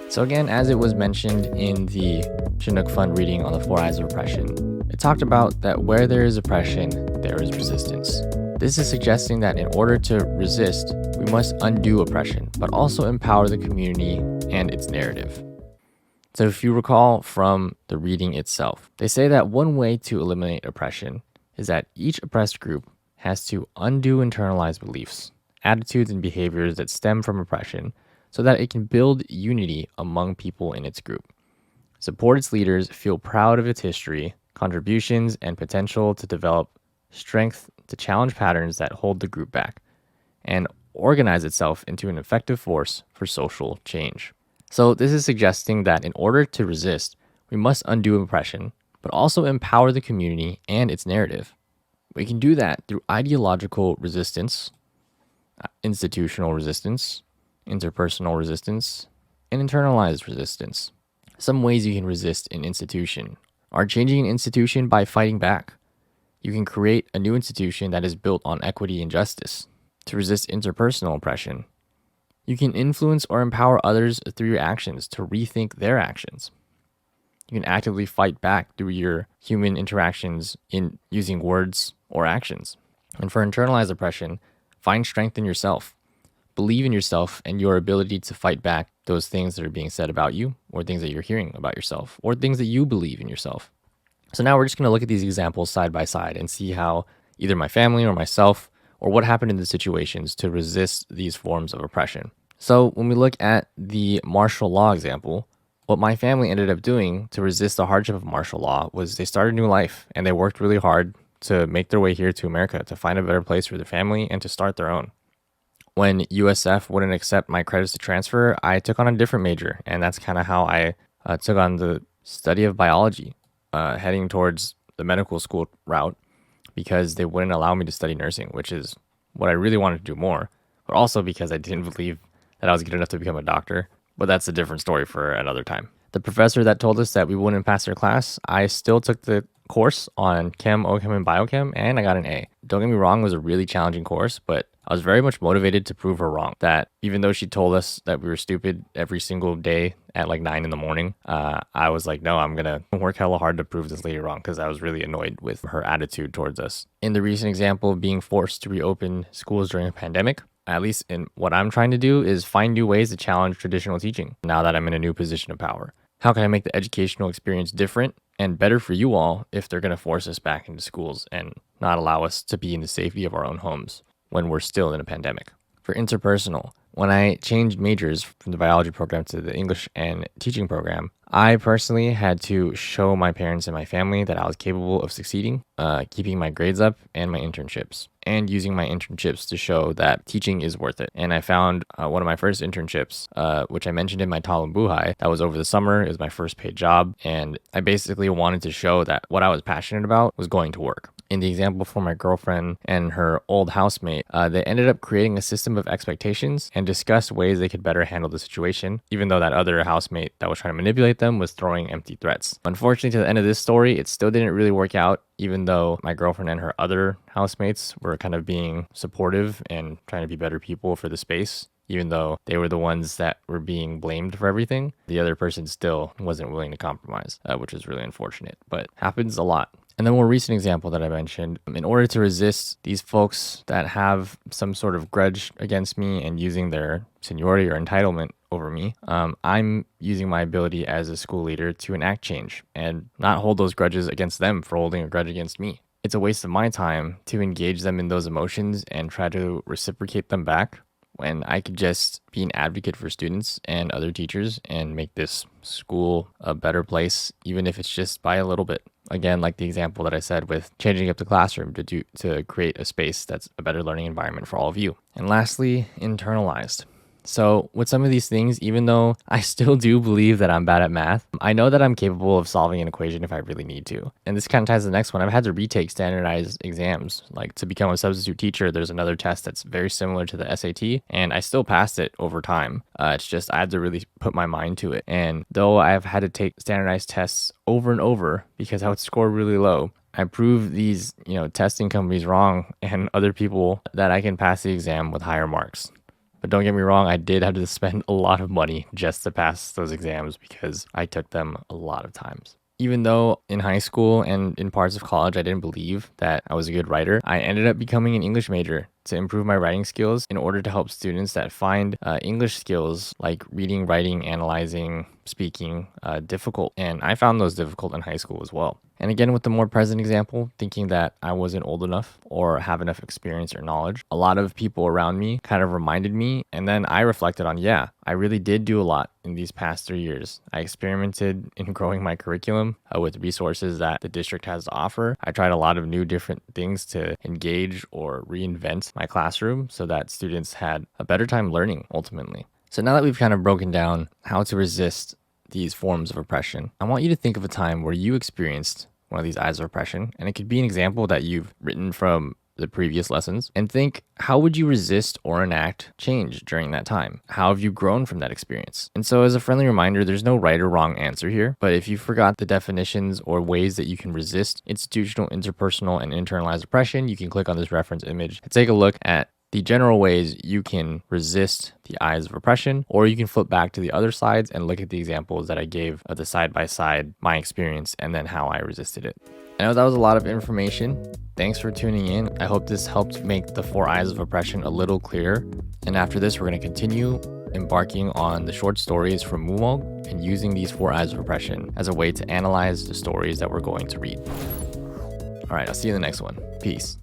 So again, as it was mentioned in the Chinook Fund reading on the Four Eyes of Oppression, it talked about that where there is oppression, there is resistance. This is suggesting that in order to resist, we must undo oppression, but also empower the community and its narrative. So if you recall from the reading itself, they say that one way to eliminate oppression is that each oppressed group has to undo internalized beliefs, attitudes, and behaviors that stem from oppression so that it can build unity among people in its group, support its leaders, feel proud of its history, contributions, and potential to develop strength to challenge patterns that hold the group back, and organize itself into an effective force for social change. So this is suggesting that in order to resist, we must undo oppression, but also empower the community and its narrative. We can do that through ideological resistance, institutional resistance, interpersonal resistance, and internalized resistance. Some ways you can resist an institution are changing an institution by fighting back. You can create a new institution that is built on equity and justice to resist interpersonal oppression. You can influence or empower others through your actions to rethink their actions. You can actively fight back through your human interactions in using words or actions. And for internalized oppression, find strength in yourself. Believe in yourself and your ability to fight back those things that are being said about you, or things that you're hearing about yourself, or things that you believe in yourself. So now we're just going to look at these examples side by side and see how either my family or myself, or what happened in the situations to resist these forms of oppression. So when we look at the martial law example, what my family ended up doing to resist the hardship of martial law was they started a new life and they worked really hard to make their way here to America, to find a better place for their family and to start their own. When USF wouldn't accept my credits to transfer, I took on a different major, and that's kind of how I took on the study of biology, heading towards the medical school route, because they wouldn't allow me to study nursing, which is what I really wanted to do more, but also because I didn't believe that I was good enough to become a doctor. But that's a different story for another time. The professor that told us that we wouldn't pass their class, I still took the course on chem, OChem, and biochem, and I got an A. Don't get me wrong, it was a really challenging course, but I was very much motivated to prove her wrong. That even though she told us that we were stupid every single day at like 9 in the morning, I was like, no, I'm going to work hella hard to prove this lady wrong, because I was really annoyed with her attitude towards us. In the recent example of being forced to reopen schools during a pandemic, at least in what I'm trying to do, is find new ways to challenge traditional teaching now that I'm in a new position of power. How can I make the educational experience different and better for you all if they're going to force us back into schools and not allow us to be in the safety of our own homes when we're still in a pandemic? For interpersonal, when I changed majors from the biology program to the English and teaching program, I personally had to show my parents and my family that I was capable of succeeding, keeping my grades up and my internships, and using my internships to show that teaching is worth it. And I found one of my first internships, which I mentioned in my Talum Buhai, that was over the summer. It was my first paid job, and I basically wanted to show that what I was passionate about was going to work. In the example for my girlfriend and her old housemate, they ended up creating a system of expectations and discussed ways they could better handle the situation, even though that other housemate that was trying to manipulate them was throwing empty threats. Unfortunately, to the end of this story, it still didn't really work out, even though my girlfriend and her other housemates were kind of being supportive and trying to be better people for the space. Even though they were the ones that were being blamed for everything, the other person still wasn't willing to compromise, which is really unfortunate, but happens a lot. And the more recent example that I mentioned, in order to resist these folks that have some sort of grudge against me and using their seniority or entitlement over me, I'm using my ability as a school leader to enact change and not hold those grudges against them for holding a grudge against me. It's a waste of my time to engage them in those emotions and try to reciprocate them back, when I could just be an advocate for students and other teachers and make this school a better place, even if it's just by a little bit. Again, like the example that I said with changing up the classroom to create a space that's a better learning environment for all of you. And lastly, internalized. So with some of these things, even though I still do believe that I'm bad at math, I know that I'm capable of solving an equation if I really need to. And this kind of ties to the next one. I've had to retake standardized exams. Like to become a substitute teacher, there's another test that's very similar to the SAT, and I still passed it over time. It's just I had to really put my mind to it. And though I've had to take standardized tests over and over because I would score really low, I proved these, testing companies wrong and other people that I can pass the exam with higher marks. But don't get me wrong, I did have to spend a lot of money just to pass those exams because I took them a lot of times. Even though in high school and in parts of college I didn't believe that I was a good writer, I ended up becoming an English major to improve my writing skills in order to help students that find English skills like reading, writing, analyzing, speaking difficult. And I found those difficult in high school as well. And again, with the more present example, thinking that I wasn't old enough or have enough experience or knowledge, a lot of people around me kind of reminded me. And then I reflected on, yeah, I really did do a lot in these past 3 years. I experimented in growing my curriculum with resources that the district has to offer. I tried a lot of new different things to engage or reinvent my classroom so that students had a better time learning ultimately. So now that we've kind of broken down how to resist these forms of oppression, I want you to think of a time where you experienced one of these eyes of oppression, and it could be an example that you've written from the previous lessons, and think, how would you resist or enact change during that time? How have you grown from that experience? And so as a friendly reminder, there's no right or wrong answer here, but if you forgot the definitions or ways that you can resist institutional, interpersonal, and internalized oppression, you can click on this reference image and take a look at the general ways you can resist the eyes of oppression, or you can flip back to the other sides and look at the examples that I gave of the side-by-side, my experience, and then how I resisted it. I know that was a lot of information. Thanks for tuning in. I hope this helped make the 4 eyes of oppression a little clearer. And after this, we're going to continue embarking on the short stories from Mumog and using these 4 eyes of oppression as a way to analyze the stories that we're going to read. All right, I'll see you in the next one. Peace.